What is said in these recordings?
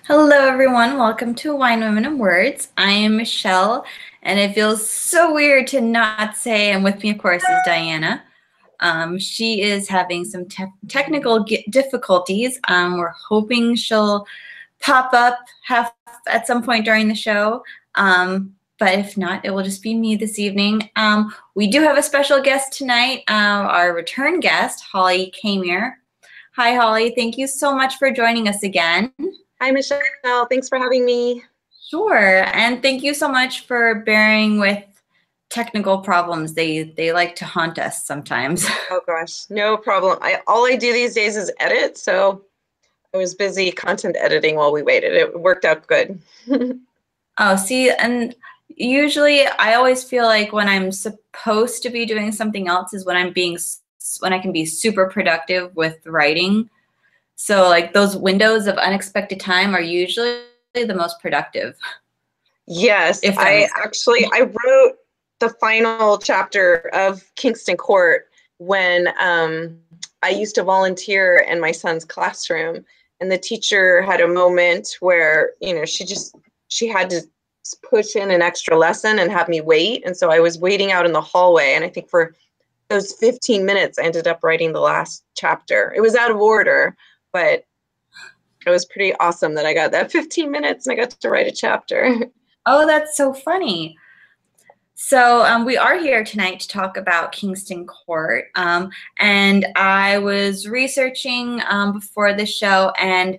Hello, everyone. Welcome to Wine, Women, and Words. I am Michelle, and it feels so weird to not say, and with me, of course, is Diana. She is having some technical difficulties. We're hoping she'll pop up at some point during the show. But if not, it will just be me this evening. We do have a special guest tonight, our return guest, Holly Kammier. Hi, Holly. Thank you so much for joining us again. Hi, Michelle. Thanks for having me. Sure, and thank you so much for bearing with technical problems. They like to haunt us sometimes. Oh gosh, no problem. All I do these days is edit, so I was busy content editing while we waited. It worked out good. Oh, see, and usually I always feel like when I'm supposed to be doing something else is when when I can be super productive with writing. So like those windows of unexpected time are usually the most productive. Yes, If that I makes sense. actually I wrote the final chapter of Kingston Court when I used to volunteer in my son's classroom, and the teacher had a moment where she had to push in an extra lesson and have me wait, and so I was waiting out in the hallway, and I think for those 15 minutes I ended up writing the last chapter. It was out of order, but it was pretty awesome that I got that 15 minutes and I got to write a chapter. Oh, that's so funny. So we are here tonight to talk about Kingston Court, and I was researching before the show, and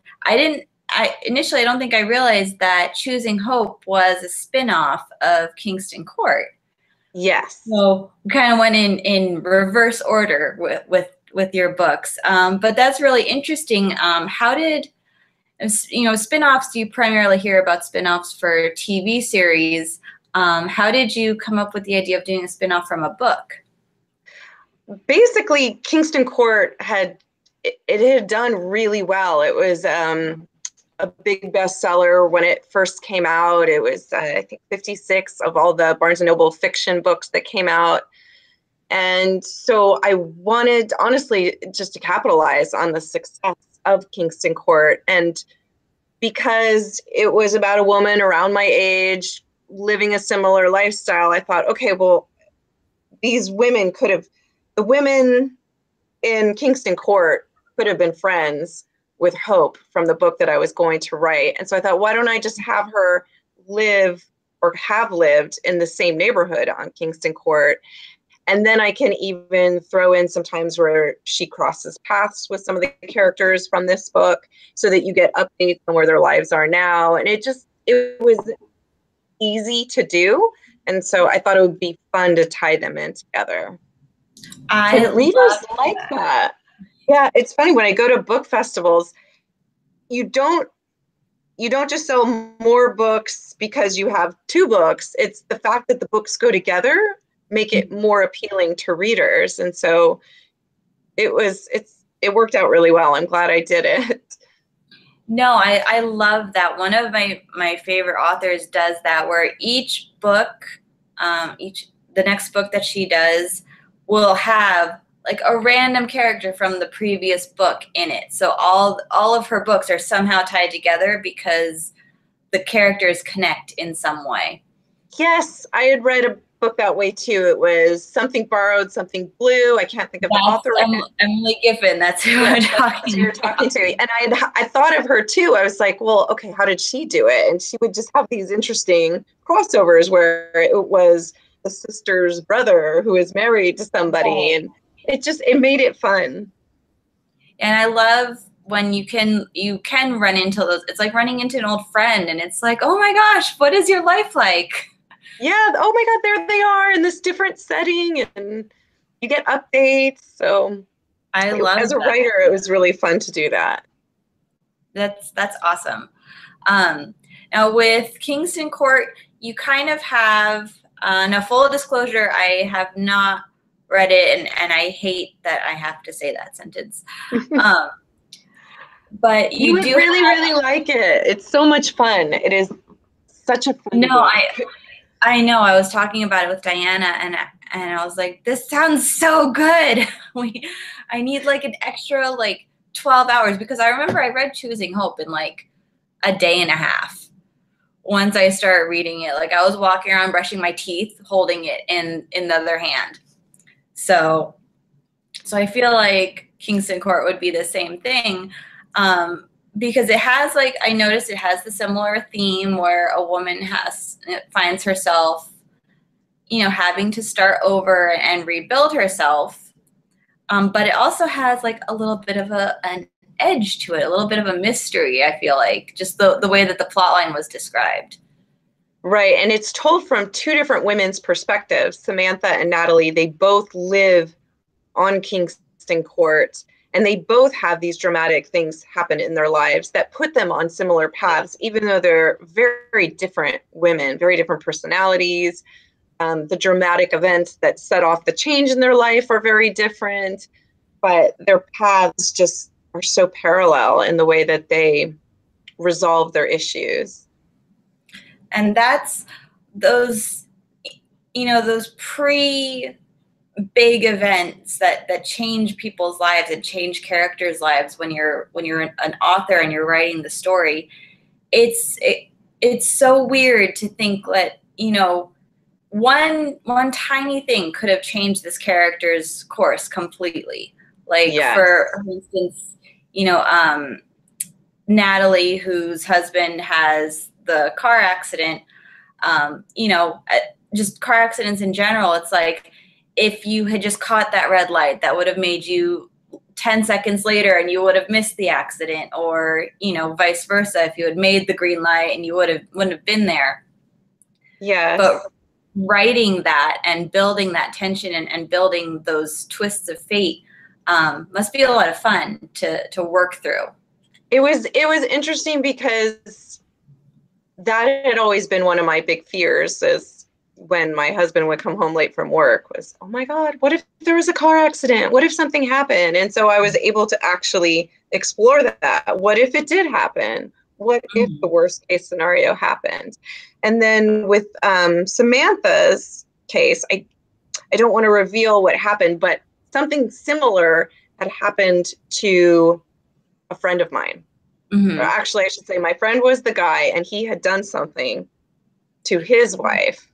initially I don't think I realized that Choosing Hope was a spinoff of Kingston Court. Yes. So we kind of went in reverse order with your books, but that's really interesting. How did spinoffs? You primarily hear about spinoffs for TV series. How did you come up with the idea of doing a spinoff from a book? Basically, Kingston Court had done really well. It was a big bestseller when it first came out. It was I think 56 of all the Barnes and Noble fiction books that came out. And so I wanted, honestly, just to capitalize on the success of Kingston Court. And because it was about a woman around my age living a similar lifestyle, I thought, okay, well, the women in Kingston Court could have been friends with Hope from the book that I was going to write. And so I thought, why don't I just have her live or have lived in the same neighborhood on Kingston Court? And then I can even throw in some times where she crosses paths with some of the characters from this book so that you get updates on where their lives are now. And it was easy to do. And so I thought it would be fun to tie them in together. I Readers love like that. Yeah, it's funny when I go to book festivals, you don't just sell more books because you have two books. It's the fact that the books go together make it more appealing to readers. And so it worked out really well. I'm glad I did it. No, I love that. One of my favorite authors does that, where each book, the next book that she does will have like a random character from the previous book in it. So all of her books are somehow tied together because the characters connect in some way. Yes, I had read a book that way too. It was Something Borrowed, Something Blue. I can't think of the author. Emily Giffen. That's who I'm talking you're talking to. And I thought of her too. I was like, well, okay, how did she do it? And she would just have these interesting crossovers where it was the sister's brother who is married to somebody, and it made it fun. And I love when you can run into those. It's like running into an old friend, and it's like, oh my gosh, what is your life like? Yeah, oh my God, there they are in this different setting, and you get updates. So as a writer, it was really fun to do that. That's awesome. Now with Kingston Court, you kind of have, now full disclosure, I have not read it, and I hate that I have to say that sentence. But you would really like it. It's so much fun. It is such a fun book. I know. I was talking about it with Diana, and I was like, this sounds so good. I need like an extra like 12 hours, because I remember I read Choosing Hope in like a day and a half once I started reading it. Like, I was walking around brushing my teeth, holding it in the other hand. So I feel like Kingston Court would be the same thing, because it has, like, I noticed it has the similar theme where a woman finds herself, having to start over and rebuild herself. But it also has, like, a little bit of an edge to it, a little bit of a mystery, I feel like, just the way that the plot line was described. Right. And it's told from two different women's perspectives, Samantha and Natalie. They both live on Kingston Court, and they both have these dramatic things happen in their lives that put them on similar paths, even though they're very different women, very different personalities. The dramatic events that set off the change in their life are very different, but their paths just are so parallel in the way that they resolve their issues. And that's those big events that change people's lives and change characters' lives when you're an author and you're writing the story. It's so weird to think that, one tiny thing could have changed this character's course completely. Like, yes. For instance, Natalie, whose husband has the car accident, just car accidents in general. It's like, if you had just caught that red light, that would have made you 10 seconds later and you would have missed the accident, or, vice versa. If you had made the green light and you wouldn't have been there. Yes. But writing that and building that tension and building those twists of fate must be a lot of fun to work through. It was interesting because that had always been one of my big fears, is when my husband would come home late from work, was, oh my God, what if there was a car accident? What if something happened? And so I was able to actually explore that. What if it did happen? What if the worst case scenario happened? And then with Samantha's case, I don't want to reveal what happened, but something similar had happened to a friend of mine. Mm-hmm. Or actually, I should say my friend was the guy, and he had done something to his wife.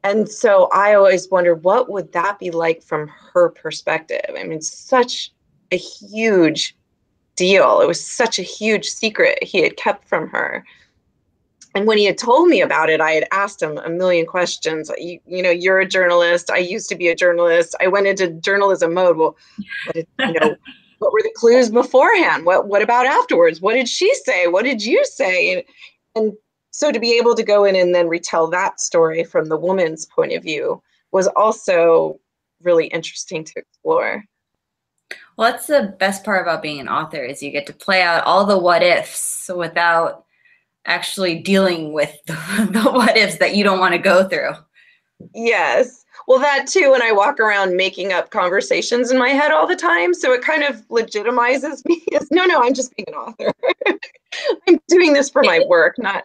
And so I always wondered, what would that be like from her perspective? I mean, such a huge deal. It was such a huge secret he had kept from her. And when he had told me about it, I had asked him a million questions. You're a journalist. I used to be a journalist. I went into journalism mode. Well, what were the clues beforehand? What about afterwards? What did she say? What did you say? And so to be able to go in and then retell that story from the woman's point of view was also really interesting to explore. Well, that's the best part about being an author, is you get to play out all the what ifs without actually dealing with the what ifs that you don't want to go through. Yes. Well, that too, and I walk around making up conversations in my head all the time, so it kind of legitimizes me as, no, I'm just being an author. I'm doing this for my work, not...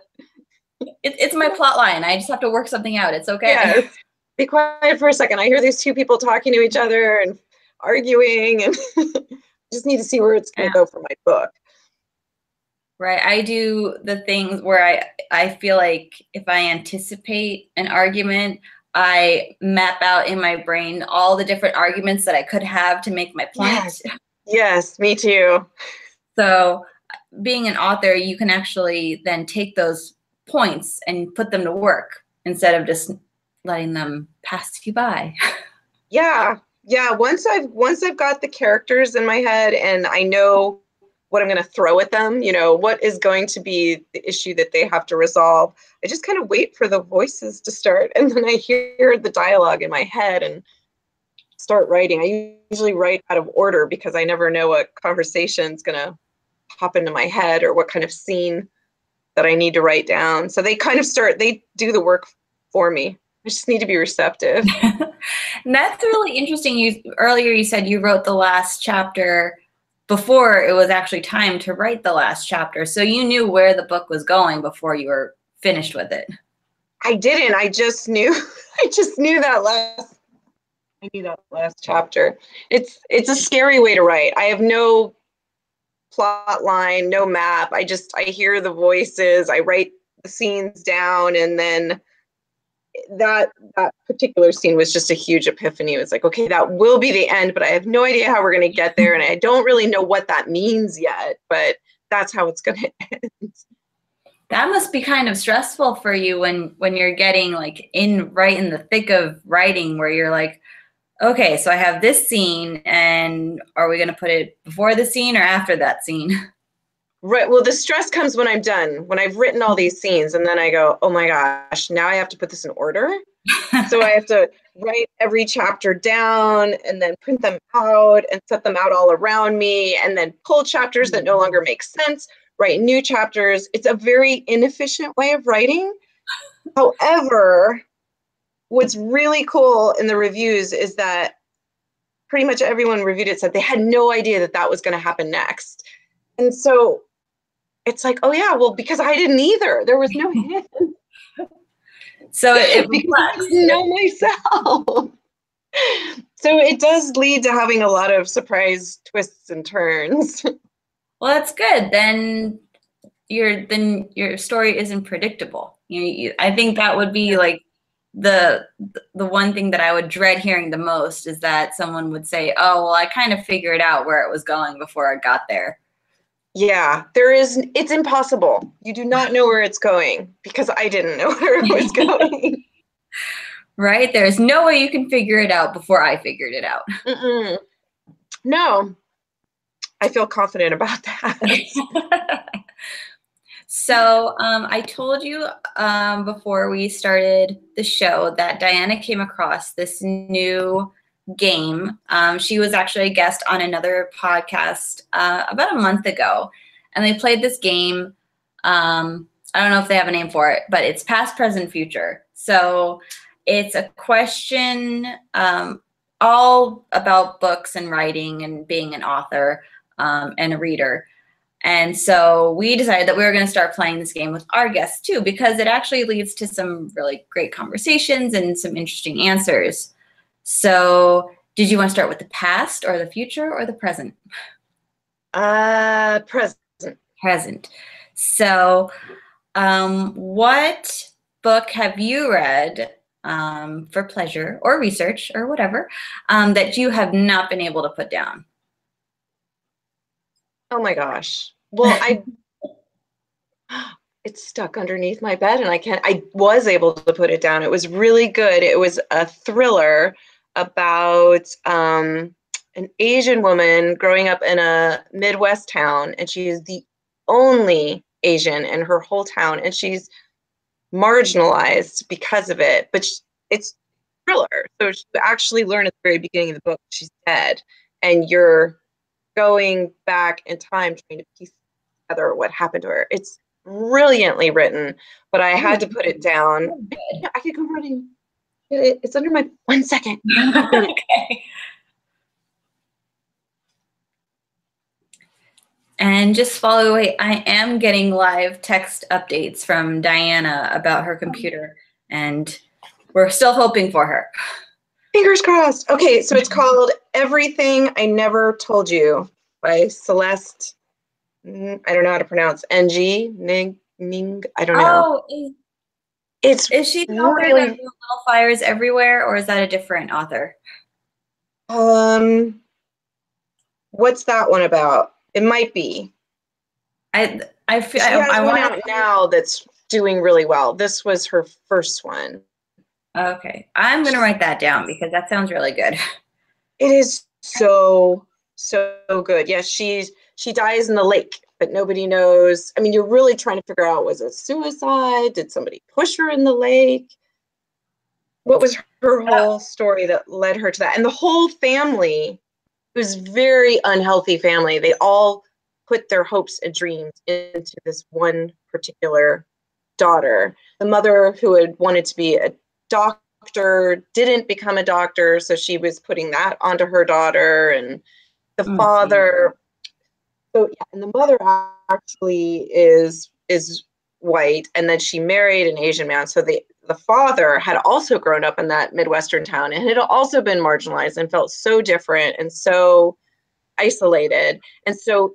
It's my plot line. I just have to work something out. It's okay. Yes. Be quiet for a second. I hear these two people talking to each other and arguing, and just need to see where it's going to go for my book. Right. I do the things where I feel like if I anticipate an argument, I map out in my brain all the different arguments that I could have to make my point. Yes, me too. So being an author, you can actually then take those points and put them to work instead of just letting them pass you by. Yeah. Once I've got the characters in my head and I know what I'm going to throw at them, what is going to be the issue that they have to resolve, I just kind of wait for the voices to start, and then I hear the dialogue in my head and start writing. I usually write out of order because I never know what conversation's going to pop into my head or what kind of scene that I need to write down. So they do the work for me. I just need to be receptive. And that's really interesting. Earlier you said you wrote the last chapter before it was actually time to write the last chapter. So you knew where the book was going before you were finished with it. I didn't. I just knew that last chapter. It's a scary way to write. I have no plot line, no map. I hear the voices, I write the scenes down, and then that particular scene was just a huge epiphany. It was like, okay, that will be the end, but I have no idea how we're going to get there, and I don't really know what that means yet, but that's how it's going to end. That must be kind of stressful for you when you're getting like right in the thick of writing, where you're like, okay, so I have this scene, and are we going to put it before the scene or after that scene? Right. Well, the stress comes when I'm done, when I've written all these scenes, and then I go, oh my gosh, now I have to put this in order. So I have to write every chapter down and then print them out and set them out all around me, and then pull chapters that no longer make sense, write new chapters. It's a very inefficient way of writing. However, what's really cool in the reviews is that pretty much everyone reviewed it said they had no idea that that was going to happen next. And so it's like, oh yeah, well, because I didn't either. There was no hint. So it because I didn't know myself. So it does lead to having a lot of surprise twists and turns. Well, that's good. Then your story isn't predictable. I think that would be like the one thing that I would dread hearing the most, is that someone would say, oh, well, I kind of figured out where it was going before I got there. Yeah, it's impossible. You do not know where it's going, because I didn't know where it was going. Right? There's no way you can figure it out before I figured it out. Mm-mm. No, I feel confident about that. So I told you before we started the show that Diana came across this new game. She was actually a guest on another podcast about a month ago, and they played this game. I don't know if they have a name for it, but it's past, present, future. So it's a question all about books and writing and being an author and a reader. And so we decided that we were going to start playing this game with our guests too, because it actually leads to some really great conversations and some interesting answers. So did you want to start with the past or the future or the present? Present. Present. So what book have you read for pleasure or research or whatever that you have not been able to put down? Oh my gosh. Well, it's stuck underneath my bed, and I was able to put it down. It was really good. It was a thriller about an Asian woman growing up in a Midwest town, and she is the only Asian in her whole town, and she's marginalized because of it. But it's a thriller. So you actually learn at the very beginning of the book she's dead, and you're going back in time trying to piece together what happened to her. It's brilliantly written, but I had to put it down. Yeah, I could go running. It's under my 1 second. Okay. And just follow away. I am getting live text updates from Diana about her computer, and we're still hoping for her. Fingers crossed. Okay, so it's called Everything I Never Told You by Celeste. I don't know how to pronounce. Ning. I don't know. Oh, is she the author of Little Fires Everywhere, or is that a different author? What's that one about? It might be. I feel I want out now that's doing really well. This was her first one. Okay, I'm gonna write that down because that sounds really good. It is so good. Yeah, she dies in the lake, but nobody knows. I mean, you're really trying to figure out, was it suicide? Did somebody push her in the lake? What was her whole story that led her to that? And the whole family, it was a very unhealthy family. They all put their hopes and dreams into this one particular daughter. The mother, who had wanted to be a doctor, didn't become a doctor, so she was putting that onto her daughter. And the father, so yeah, and the mother actually is white, and then she married an Asian man. So the father had also grown up in that Midwestern town and had also been marginalized and felt so different and so isolated. And so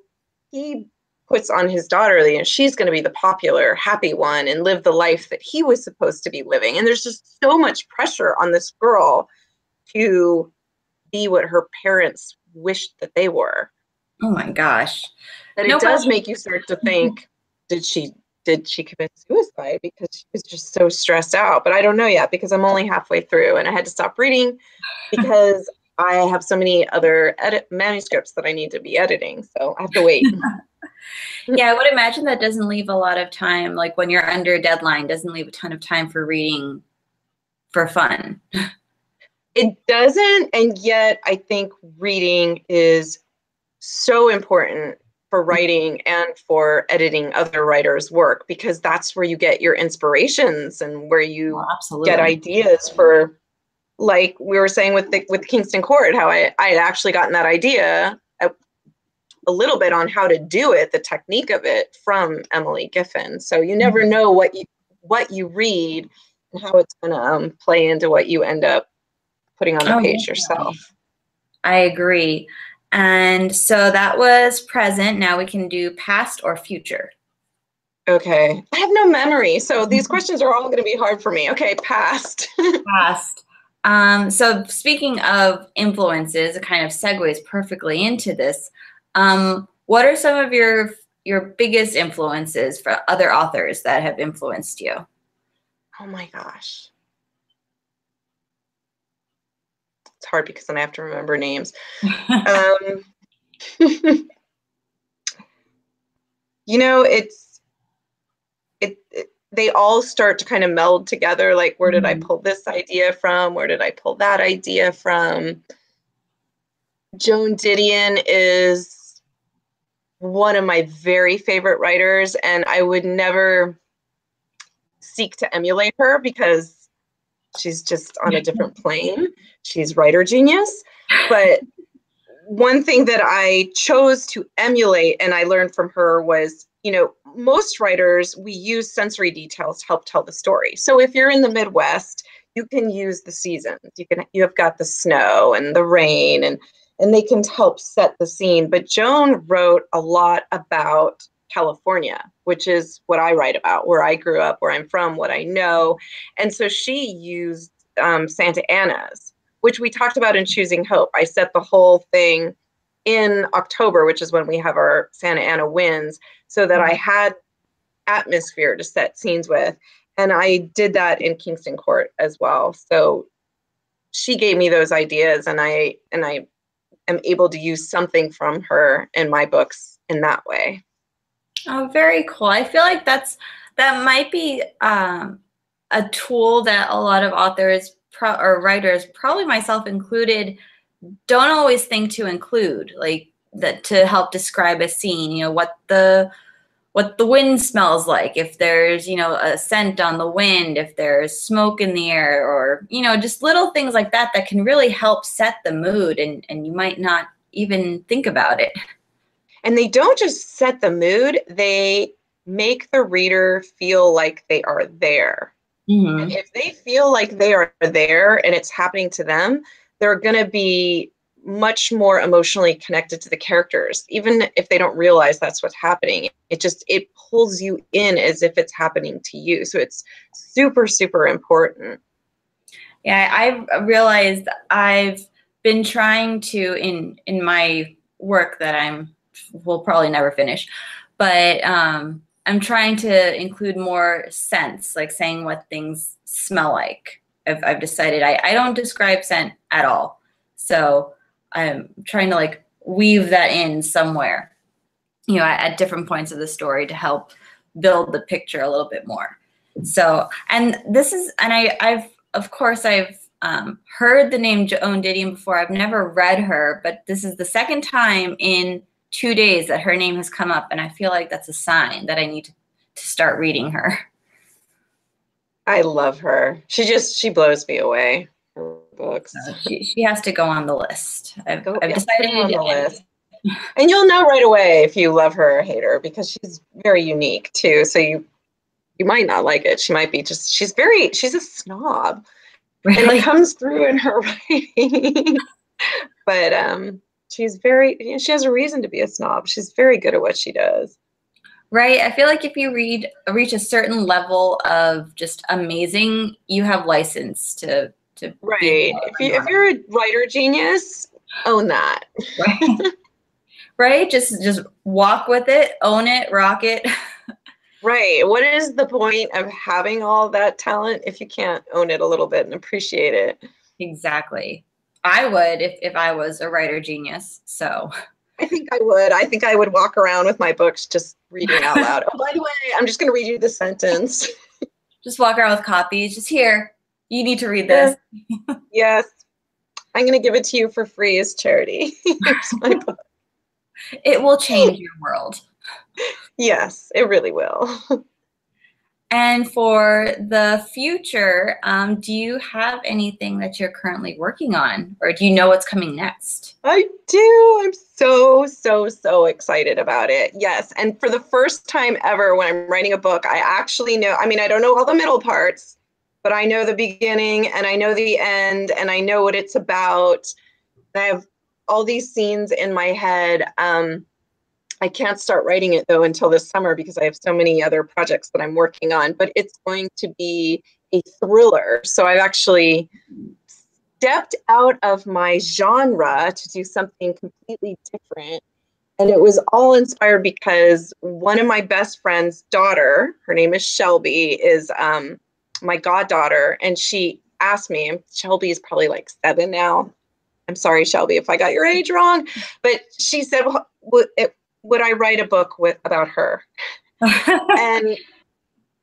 he puts on his daughter, you know, she's going to be the popular, happy one and live the life that he was supposed to be living. And there's just so much pressure on this girl to be what her parents wished that they were. Oh my gosh. That it does make you start to think, did she commit suicide because she was just so stressed out? But I don't know yet because I'm only halfway through and I had to stop reading because I have so many other manuscripts that I need to be editing. So I have to wait. Yeah, I would imagine that doesn't leave a lot of time, like when you're under a deadline, doesn't leave a ton of time for reading for fun. It doesn't, and yet I think reading is so important for writing and for editing other writers' work, because that's where you get your inspirations and where you get ideas for, like we were saying with Kingston Court, how I had actually gotten that idea a little bit on how to do it, the technique of it, from Emily Giffin. So you never know what you read and how it's going to play into what you end up putting on the page yourself. I agree. And so that was present. Now we can do past or future. Okay. I have no memory, so these questions are all going to be hard for me. Okay, past. Past. So speaking of influences, it kind of segues perfectly into this. What are some of your biggest influences for other authors that have influenced you? Oh my gosh. It's hard because then I have to remember names. You know, they all start to kind of meld together. Like, where did I pull this idea from? Where did I pull that idea from? Joan Didion is one of my very favorite writers, and I would never seek to emulate her because she's just on a different plane. She's writer genius. But one thing that I chose to emulate and I learned from her was, you know, most writers, we use sensory details to help tell the story. So if you're in the Midwest, you can use the seasons. You have got the snow and the rain, and they can help set the scene. But Joan wrote a lot about California, which is what I write about, where I grew up, where I'm from, what I know. And so she used Santa Ana's, which we talked about in Choosing Hope. I set the whole thing in October, which is when we have our Santa Ana winds, so that I had atmosphere to set scenes with. And I did that in Kingston Court as well. So she gave me those ideas, and I am able to use something from her in my books in that way. Oh, very cool. I feel like that might be a tool that a lot of authors or writers, probably myself included, don't always think to include, like that, to help describe a scene. You know, what the wind smells like, if there's, you know, a scent on the wind, if there's smoke in the air, or, you know, just little things like that that can really help set the mood, and you might not even think about it. And they don't just set the mood, they make the reader feel like they are there. Mm-hmm. And if they feel like they are there and it's happening to them, they're going to be much more emotionally connected to the characters, even if they don't realize that's what's happening. It pulls you in as if it's happening to you. So it's super, super important. Yeah, I've realized I've been trying to, in my work that will probably never finish, but I'm trying to include more scents, like saying what things smell like. I've decided I don't describe scent at all. So I'm trying to like weave that in somewhere, you know, at different points of the story to help build the picture a little bit more. So, and I've heard the name Joan Didion before. I've never read her, but this is the second time in 2 days that her name has come up, and I feel like that's a sign that I need to start reading her. I love her. She blows me away. Her books. She has to go on the list. I've decided on the list. And you'll know right away if you love her or hate her, because she's very unique too. So you might not like it. She might be she's a snob. Really? And it comes through in her writing. But She's very, she has a reason to be a snob. She's very good at what she does. Right. I feel like if you reach a certain level of just amazing, you have license to be Right. If you're a writer genius, own that. right. Right. Just walk with it, own it, rock it. Right. What is the point of having all that talent if you can't own it a little bit and appreciate it? Exactly. I would if I was a writer genius. So I think I would. I think I would walk around with my books just reading out loud. Oh, by the way, I'm just going to read you the sentence. just walk around with copies. Just here. You need to read this. Yes. I'm going to give it to you for free as charity. Here's my book. It will change your world. Yes, it really will. And for the future, do you have anything that you're currently working on, or do you know what's coming next? I do. I'm so excited about it. Yes. And for the first time ever, when I'm writing a book, I actually know, I mean, I don't know all the middle parts, but I know the beginning and I know the end and I know what it's about. I have all these scenes in my head. I can't start writing it though until this summer because I have so many other projects that I'm working on, but it's going to be a thriller. So I've actually stepped out of my genre to do something completely different. And it was all inspired because one of my best friend's daughter, her name is Shelby, is my goddaughter. And she asked me, Shelby is probably like 7 now. I'm sorry, Shelby, if I got your age wrong. But she said, well, would I write a book about her? And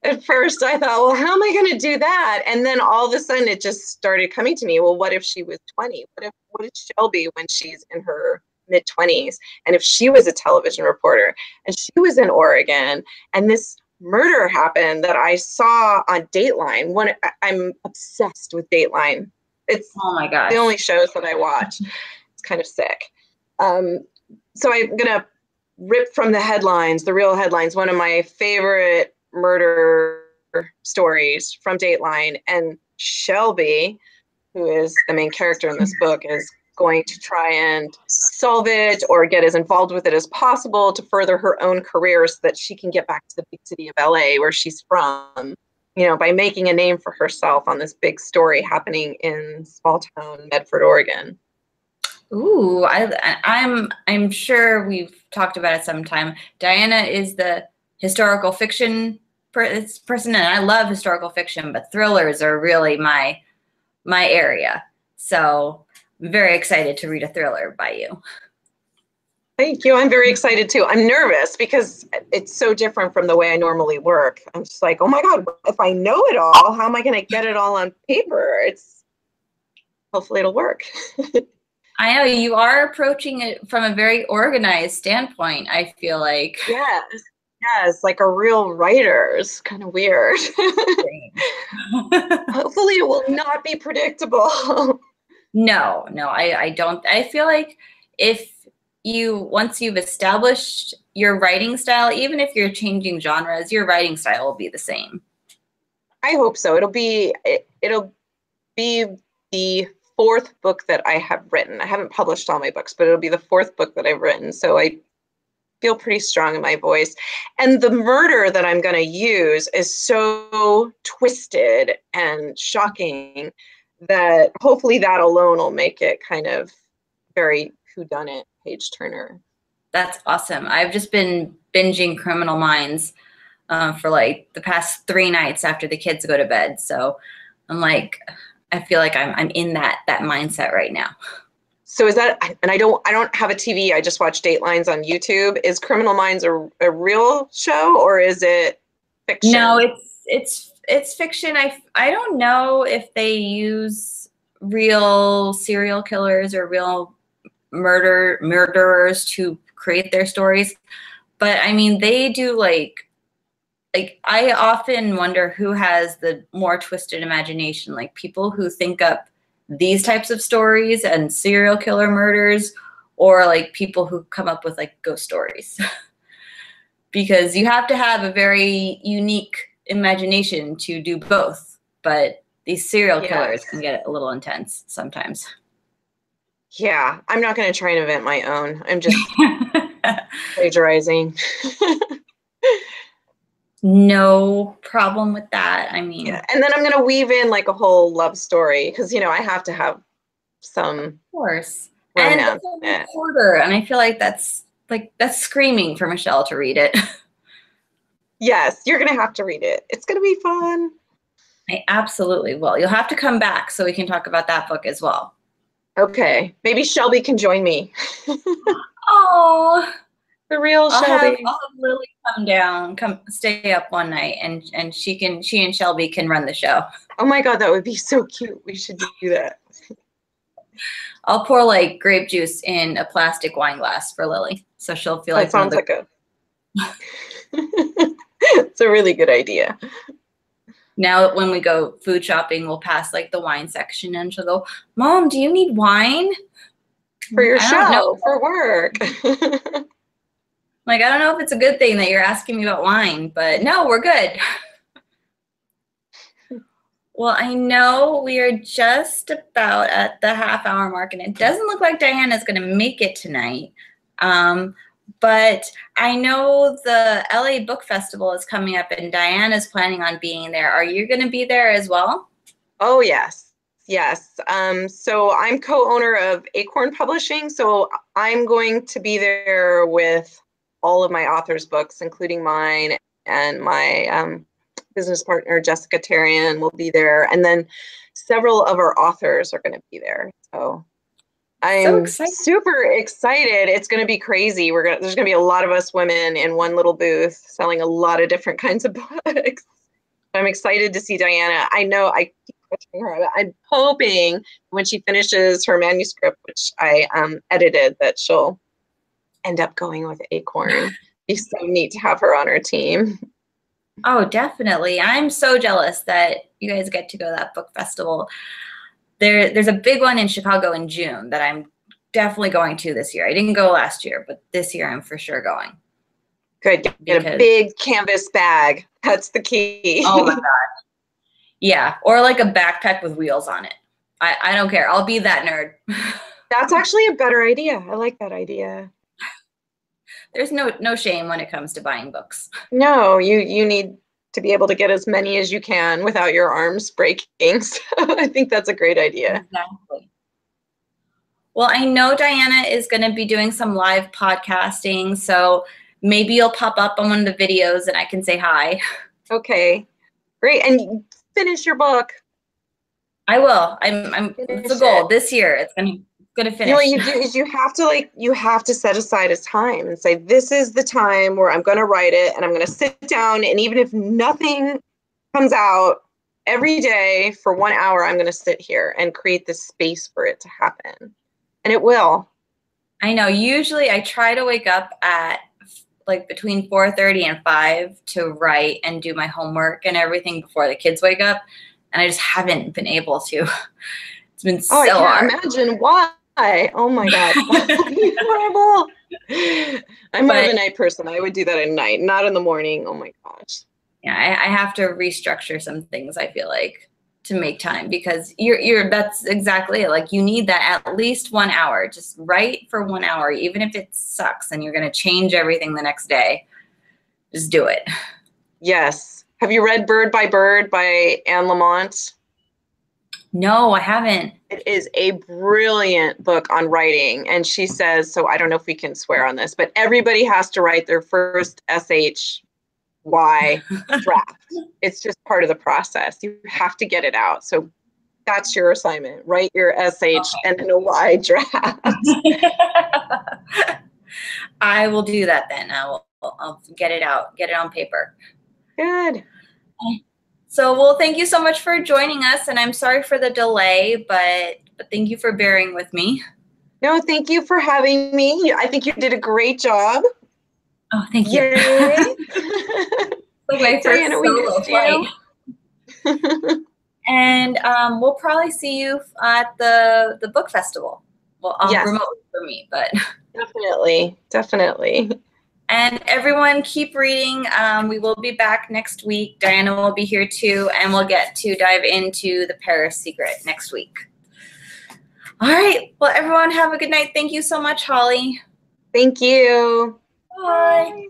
at first I thought, well, how am I going to do that? And then all of a sudden it just started coming to me. Well, what if she was 20? What is Shelby when she's in her mid-20s? And if she was a television reporter and she was in Oregon and this murder happened that I saw on Dateline. I'm obsessed with Dateline. It's oh my gosh, the only shows that I watch. It's kind of sick. So I'm going to rip from the headlines, the real headlines, one of my favorite murder stories from Dateline. And Shelby, who is the main character in this book, is going to try and solve it or get as involved with it as possible to further her own career so that she can get back to the big city of LA where she's from, you know, by making a name for herself on this big story happening in small town Medford, Oregon. Ooh, I'm sure we've talked about it sometime. Diana is the historical fiction person, and I love historical fiction, but thrillers are really my area. So I'm very excited to read a thriller by you. Thank you. I'm very excited too. I'm nervous because it's so different from the way I normally work. I'm just like, oh my God, if I know it all, how am I going to get it all on paper? Hopefully it'll work. I know you are approaching it from a very organized standpoint, I feel like. Yes, like a real writer. It's kind of weird. Hopefully it will not be predictable. No, I don't. I feel like once you've established your writing style, even if you're changing genres, your writing style will be the same. I hope so. It'll be the 4th book that I have written. I haven't published all my books, but it'll be the 4th book that I've written. So I feel pretty strong in my voice. And the murder that I'm going to use is so twisted and shocking that hopefully that alone will make it kind of very whodunit, page turner. That's awesome. I've just been binging Criminal Minds for like the past 3 nights after the kids go to bed. So I'm like, I feel like I'm in that mindset right now. So is that, and I don't have a TV, I just watch Datelines on YouTube. Is Criminal Minds a real show or is it fiction? No, it's fiction. I don't know if they use real serial killers or real murderers to create their stories, but I mean they do like I often wonder who has the more twisted imagination, like people who think up these types of stories and serial killer murders, or like people who come up with like ghost stories. Because you have to have a very unique imagination to do both, but these serial killers can get a little intense sometimes. Yeah, I'm not going to try and invent my own. I'm just plagiarizing. No problem with that. I mean, Yeah, and then I'm going to weave in like a whole love story because, you know, I have to have some of course. And romance it's in a it. reporter, and I feel like that's screaming for Michelle to read it. Yes, you're going to have to read it. It's going to be fun. I absolutely will. You'll have to come back so we can talk about that book as well. Okay, maybe Shelby can join me. Oh, The real Shelby. I'll have Lily come down, come stay up one night, and she and Shelby can run the show. Oh my God, that would be so cute. We should do that. I'll pour like grape juice in a plastic wine glass for Lily, so she'll feel like That sounds like a. It's a really good idea. Now when we go food shopping, we'll pass like the wine section and she'll go, "Mom, do you need wine?" For your I don't know. show, for work. Like, I don't know if it's a good thing that you're asking me about wine, but no, we're good. Well, I know we are just about at the half-hour mark, and it doesn't look like Diana's going to make it tonight. But I know the LA Book Festival is coming up, and Diana's planning on being there. Are you going to be there as well? Oh, yes. Yes. So I'm co-owner of Acorn Publishing. So I'm going to be there with all of my authors' books, including mine, and my business partner, Jessica Tarian, will be there. And then several of our authors are going to be there. So I'm super excited. It's going to be crazy. There's going to be a lot of us women in one little booth selling a lot of different kinds of books. I'm excited to see Diana. I know I keep pushing her. I'm hoping when she finishes her manuscript, which I edited, that she'll end up going with Acorn. It'd be so neat to have her on our team. Oh, definitely. I'm so jealous that you guys get to go to that book festival. There's a big one in Chicago in June that I'm definitely going to this year. I didn't go last year, but this year I'm for sure going. Good. Get a big canvas bag. That's the key. Oh my God. Yeah. Or like a backpack with wheels on it. I don't care. I'll be that nerd. That's actually a better idea. I like that idea. There's no shame when it comes to buying books. No, you need to be able to get as many as you can without your arms breaking. So I think that's a great idea. Exactly. Well, I know Diana is going to be doing some live podcasting, so maybe you'll pop up on one of the videos and I can say hi. Okay, great. And finish your book. I will. It's a goal this year. It's gonna finish. You know what you do is you have to set aside a time and say, this is the time where I'm going to write it, and I'm going to sit down, and even if nothing comes out, every day for 1 hour, I'm going to sit here and create this space for it to happen. And it will. I know. Usually I try to wake up at like between 4:30 and 5 to write and do my homework and everything before the kids wake up. And I just haven't been able to. It's been so hard. I can't imagine why. Oh my God. That's horrible. I'm more of a night person. I would do that at night, not in the morning. Oh my gosh. Yeah, I have to restructure some things, I feel like, to make time, because that's exactly it. Like, you need that at least 1 hour. Just write for 1 hour, even if it sucks and you're going to change everything the next day. Just do it. Yes. Have you read Bird by Bird by Anne Lamott? No, I haven't. It is a brilliant book on writing. And she says, so I don't know if we can swear on this, but everybody has to write their first SHY draft. It's just part of the process. You have to get it out. So that's your assignment. Write your SH and then a Y draft. I will do that then. I'll get it out, get it on paper. Good. So, well, thank you so much for joining us, and I'm sorry for the delay, but thank you for bearing with me. No, thank you for having me. I think you did a great job. Oh, thank you. The way for Diana, we missed you. And we'll probably see you at the book festival. Well, remotely for me, but definitely. And everyone, keep reading. We will be back next week. Diana will be here too, and we'll get to dive into The Paris Secret next week. All right. Well, everyone have a good night. Thank you so much, Holly. Thank you. Bye.